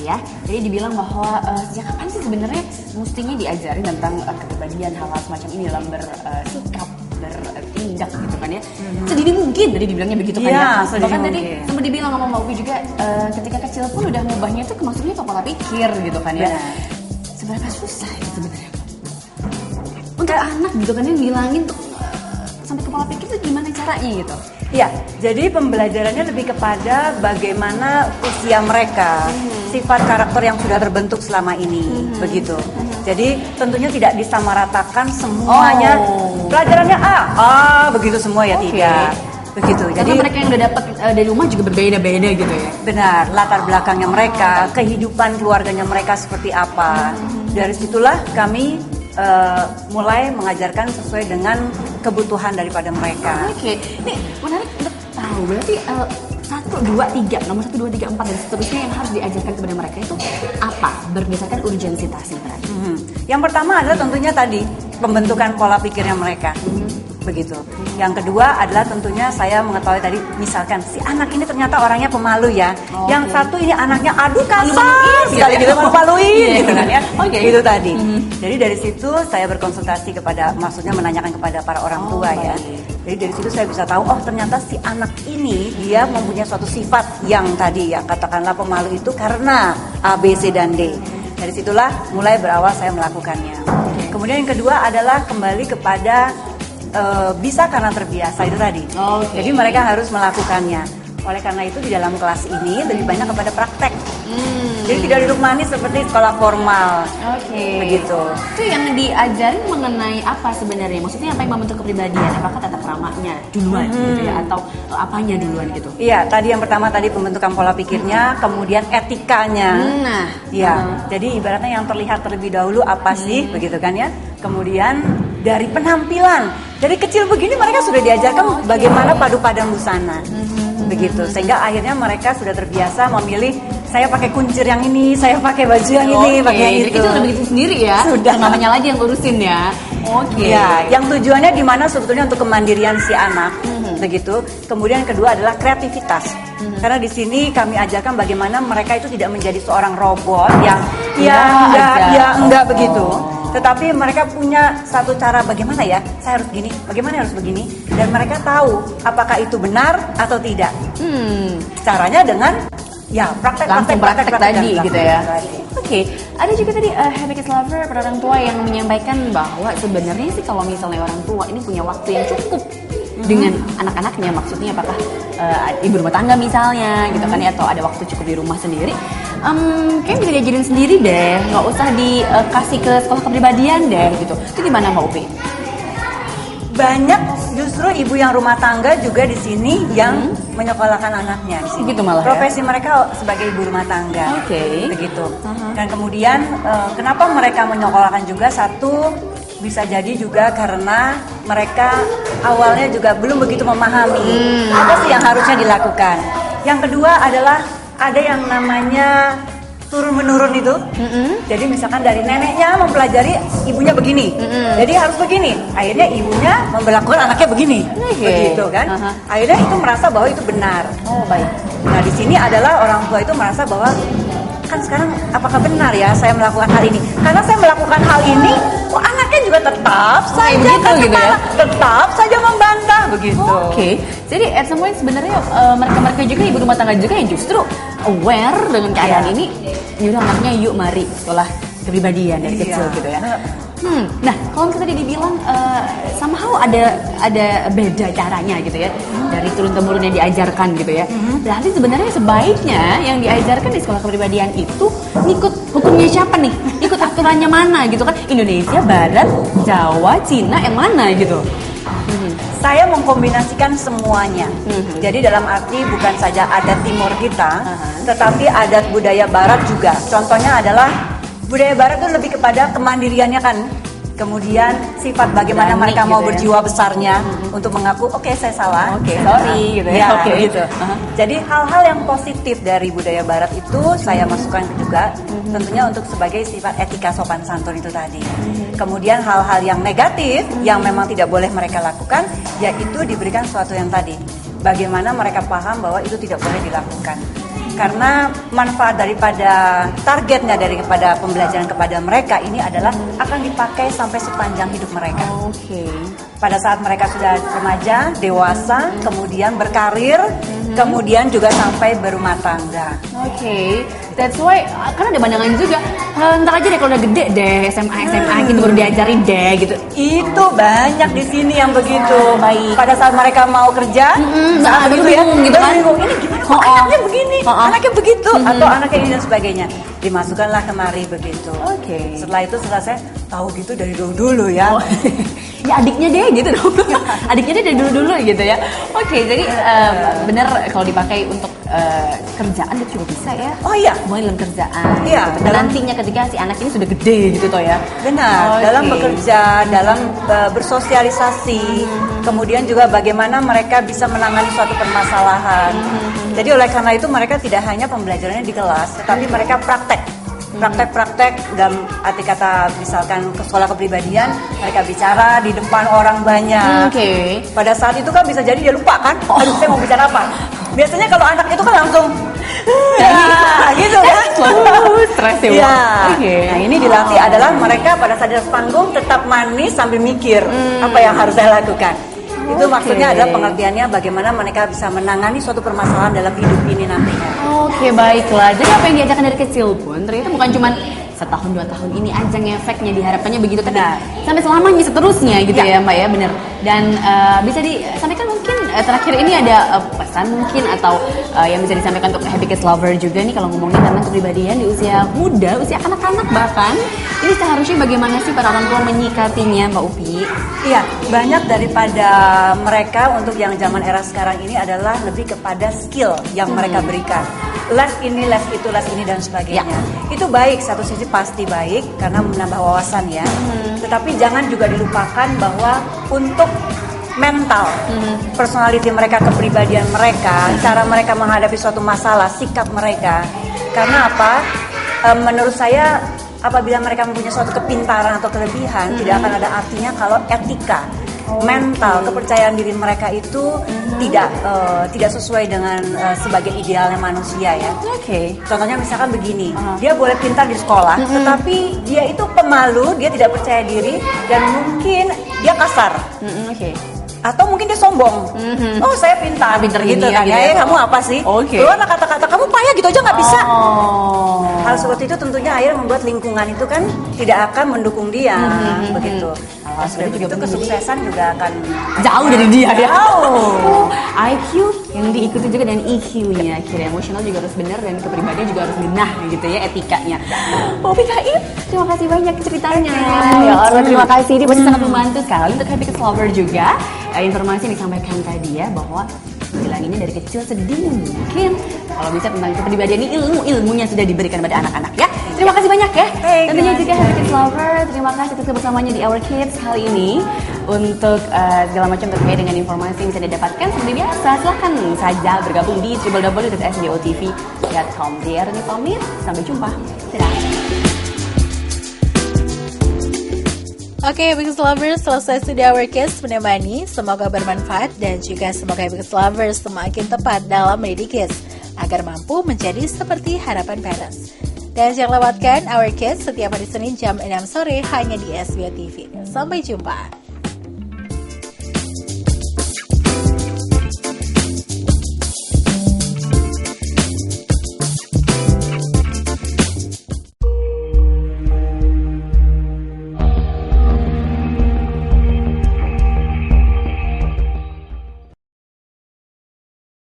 ya. Jadi dibilang bahwa sejak kapan sih sebenarnya mestinya diajarin tentang kepribadian hal-hal semacam ini dalam bersikap, bertindak gitu kan ya. Sedini mungkin tadi dibilangnya begitu kan ya. Bahkan tadi sempat dibilang sama Mbak Upi juga ketika kecil pun udah ngubahnya itu maksudnya ke pola pikir gitu kan ya. Seberapa susah ya sebenarnya untuk anak gitu kan yang ngilangin tuh sampai ke pola pikir itu gimana caranya gitu? Ya, jadi pembelajarannya lebih kepada bagaimana usia mereka, sifat karakter yang sudah terbentuk selama ini, begitu. Jadi tentunya tidak disamaratakan semuanya. Pelajarannya begitu semua ya, tidak. Begitu. Karena Jadi mereka yang udah dapat dari rumah juga berbeda-beda gitu ya. Benar, latar belakangnya mereka, kehidupan keluarganya mereka seperti apa. Dari situlah kami mulai mengajarkan sesuai dengan kebutuhan daripada mereka. Oke, ini menarik untuk tahu. Berarti 1, 2, 3, nomor 1, 2, 3, 4 dan seterusnya yang harus diajarkan kepada mereka itu apa? Berdasarkan urgensitas berarti. Yang pertama adalah tentunya tadi pembentukan pola pikirnya mereka. Begitu. Yang kedua adalah tentunya saya mengetahui tadi, misalkan si anak ini ternyata orangnya pemalu ya. Yang satu ini anaknya kasar sekali gitu, memaluin gitu kan ya. Itu tadi. Jadi dari situ saya berkonsultasi kepada, maksudnya menanyakan kepada para orang tua ya. Jadi dari situ saya bisa tahu, ternyata si anak ini dia mempunyai suatu sifat yang tadi ya, katakanlah pemalu itu karena A, B, C dan D. Dari situlah mulai berawal saya melakukannya. Kemudian yang kedua adalah kembali kepada bisa karena terbiasa itu tadi. Jadi mereka harus melakukannya. Oleh karena itu di dalam kelas ini lebih banyak kepada praktek. Jadi tidak duduk manis seperti sekolah formal. Begitu. Itu yang diajarin mengenai apa sebenarnya? Maksudnya apa yang membentuk kepribadian? Apakah tata keramanya duluan gitu ya, atau apanya duluan gitu? Iya, tadi yang pertama tadi pembentukan pola pikirnya, kemudian etikanya. Iya. Jadi ibaratnya yang terlihat terlebih dahulu apa sih, begitu kan ya? Kemudian dari penampilan, dari kecil begini mereka sudah diajarkan bagaimana padu padan busana, begitu. Sehingga akhirnya mereka sudah terbiasa memilih, saya pakai kuncir yang ini, saya pakai baju yang ini, pakai yang itu. Jadi kita udah begitu sendiri ya. Sudah, namanya lagi yang ngurusin ya. Ya, yang tujuannya di mana sebetulnya untuk kemandirian si anak, begitu. Kemudian yang kedua adalah kreativitas. Karena di sini kami ajarkan bagaimana mereka itu tidak menjadi seorang robot yang enggak begitu. Tetapi mereka punya satu cara bagaimana ya, saya harus gini, bagaimana harus begini. Dan mereka tahu apakah itu benar atau tidak. Caranya dengan praktek tadi gitu ya. Ada juga tadi Happy Kids Lover, para orang tua yang menyampaikan bahwa sebenarnya sih kalau misalnya orang tua ini punya waktu yang cukup dengan anak-anaknya, maksudnya apakah ibu rumah tangga misalnya gitu kan ya, atau ada waktu cukup di rumah sendiri, kayak bisa diajarin sendiri deh, nggak usah dikasih ke sekolah kepribadian deh gitu. Itu gimana Mbak Upi? Banyak justru ibu yang rumah tangga juga di sini yang menyekolahkan anaknya di sini. Gitu malah. Profesi mereka sebagai ibu rumah tangga. Begitu. Dan kemudian kenapa mereka menyekolahkan juga, satu bisa jadi juga karena mereka awalnya juga belum begitu memahami apa sih yang harusnya dilakukan. Yang kedua adalah ada yang namanya turun-menurun itu. Jadi misalkan dari neneknya mempelajari ibunya begini, jadi harus begini. Akhirnya ibunya memperlakukan anaknya begini, begitu kan? Akhirnya itu merasa bahwa itu benar. Nah di sini adalah orang tua itu merasa bahwa kan sekarang apakah benar ya saya melakukan hal ini? Karena saya melakukan hal ini, anaknya juga tetap saja tetap saja membantah begitu. Jadi at some point sebenarnya mereka juga ibu rumah tangga juga yang justru aware dengan keadaan ini. Yaudah anaknya yuk mari sekolah kepribadian dari kecil gitu ya. Nah kalau misalnya dibilang somehow ada beda caranya gitu ya, dari turun temurun yang diajarkan gitu ya. Berarti sebenarnya sebaiknya yang diajarkan di sekolah kepribadian itu ikut hukumnya siapa nih? Ikut aturannya mana gitu kan? Indonesia, Barat, Jawa, Cina, yang mana gitu? Saya mengkombinasikan semuanya. Jadi dalam arti bukan saja adat timur kita, tetapi adat budaya barat juga. Contohnya adalah budaya barat itu lebih kepada kemandiriannya kan. Kemudian sifat bagaimana mereka mau berjiwa besarnya untuk mengaku oke, saya salah, sorry gitu ya. Gitu. Jadi hal-hal yang positif dari budaya barat itu saya masukkan juga, tentunya untuk sebagai sifat etika sopan santun itu tadi. Kemudian hal-hal yang negatif yang memang tidak boleh mereka lakukan, yaitu diberikan sesuatu yang tadi. Bagaimana mereka paham bahwa itu tidak boleh dilakukan. Karena manfaat daripada targetnya daripada pembelajaran kepada mereka ini adalah akan dipakai sampai sepanjang hidup mereka. Oke. Pada saat mereka sudah remaja, dewasa, kemudian berkarir, kemudian juga sampai berumah tangga. Oke, that's why kan ada pandangan juga. Ntar aja deh kalau udah gede deh SMA gitu baru diajarin deh gitu. Itu banyak di sini yang begitu. Baik. Pada saat mereka mau kerja, saat baru begitu bingung gitu kan. bingung, ini gimana kok anaknya begini, anaknya begitu, atau anaknya ini dan sebagainya. Dimasukkanlah kemari begitu. Oke. Setelah itu setelah saya tahu gitu dari dulu ya. Oh. Ya adiknya deh gitu dong. Adiknya deh dari dulu gitu ya. Oke, jadi bener kalau dipakai untuk kerjaan itu juga bisa ya. Oh iya. Mulai dalam kerjaan. Iya, Gitu. Dan nantinya ketika si anak ini sudah gede gitu toh ya. Benar, Oke. dalam bekerja, dalam bersosialisasi, kemudian juga bagaimana mereka bisa menangani suatu permasalahan. Jadi oleh karena itu mereka tidak hanya pembelajarannya di kelas, tetapi mereka praktek. Praktek dalam arti kata misalkan ke sekolah kepribadian, mereka bicara di depan orang banyak. Oke. Pada saat itu kan bisa jadi dia lupa kan, aduh saya mau bicara apa. Biasanya kalau anak itu kan langsung ya gitu kan. Stres ya. Ya. Oke. Nah ini dilatih adalah mereka pada saat di atas panggung tetap manis sambil mikir apa yang harus saya lakukan. Itu Oke. maksudnya adalah pengertiannya bagaimana mereka bisa menangani suatu permasalahan dalam hidup ini nantinya. Oke, baiklah. Jadi apa yang diajarkan dari kecil pun ternyata bukan cuma setahun 2 tahun ini aja ngefeknya, diharapkannya begitu, tapi Benar. sampai selamanya seterusnya gitu Ya. ya Mbak ya, bener. Dan bisa disampaikan mungkin terakhir ini ada pesan mungkin atau yang bisa disampaikan untuk Happy Kids Lover juga nih kalau ngomongin tentang kepribadian di usia muda, usia anak-anak bahkan. Ini seharusnya bagaimana sih para orang tua menyikapinya Mbak Upi? Iya, banyak daripada mereka untuk yang zaman era sekarang ini adalah lebih kepada skill yang mereka berikan. Les ini, les itu, les ini dan sebagainya. Itu baik, satu sisi pasti baik karena menambah wawasan ya. Tetapi jangan juga dilupakan bahwa untuk mental, personality mereka, kepribadian mereka, cara mereka menghadapi suatu masalah, sikap mereka. Karena apa? Menurut saya apabila mereka mempunyai suatu kepintaran atau kelebihan, tidak akan ada artinya kalau etika, mental, kepercayaan diri mereka itu tidak sesuai dengan sebagai idealnya manusia ya. Oke. Contohnya misalkan begini, dia boleh pintar di sekolah, tetapi dia itu pemalu, dia tidak percaya diri dan mungkin dia kasar. Oke. Atau mungkin dia sombong. Oh saya pintar, Pintar gitu gini kan ya, ya. gitu ya. Kamu apa sih? Oke. Keluar kata-kata kamu payah gitu aja nggak bisa. Oh. Hal seperti itu tentunya akhirnya membuat lingkungan itu kan tidak akan mendukung dia, begitu. Hal Sudah seperti itu begitu juga kesuksesan juga akan jauh dari dia ya. Jauh. IQ yang diikuti juga dengan EQ-nya, akhirnya emosional juga harus benar dan kepribadian juga harus genah gitu ya, etikanya. Popi Kaib, terima kasih banyak ceritanya. Ya Allah, terima kasih, ini pasti sangat membantu sekali untuk Happy Kids Lover juga. Informasi yang disampaikan tadi ya bahwa bilanginnya dari kecil sedini mungkin kalau bisa tentang kepribadian ini ilmunya sudah diberikan pada anak-anak ya. Terima kasih banyak ya. Tentunya juga Happy Kids Lover, terima kasih atas kebersamaannya di Our Kids kali ini untuk segala macam terkait dengan informasi yang bisa didapatkan seperti biasa. Silahkan saja bergabung di www.sdotv.com. Dia Reni pamit, sampai jumpa. Dadah. Oke, Happy Kids Lovers, selesai sudah Our Kids menemani. Semoga bermanfaat dan juga semoga Happy Kids Lovers semakin tepat dalam mendidik kids agar mampu menjadi seperti harapan parents. Dan jangan lewatkan Our Kids setiap hari Senin jam 6 sore hanya di SBO TV. Sampai jumpa.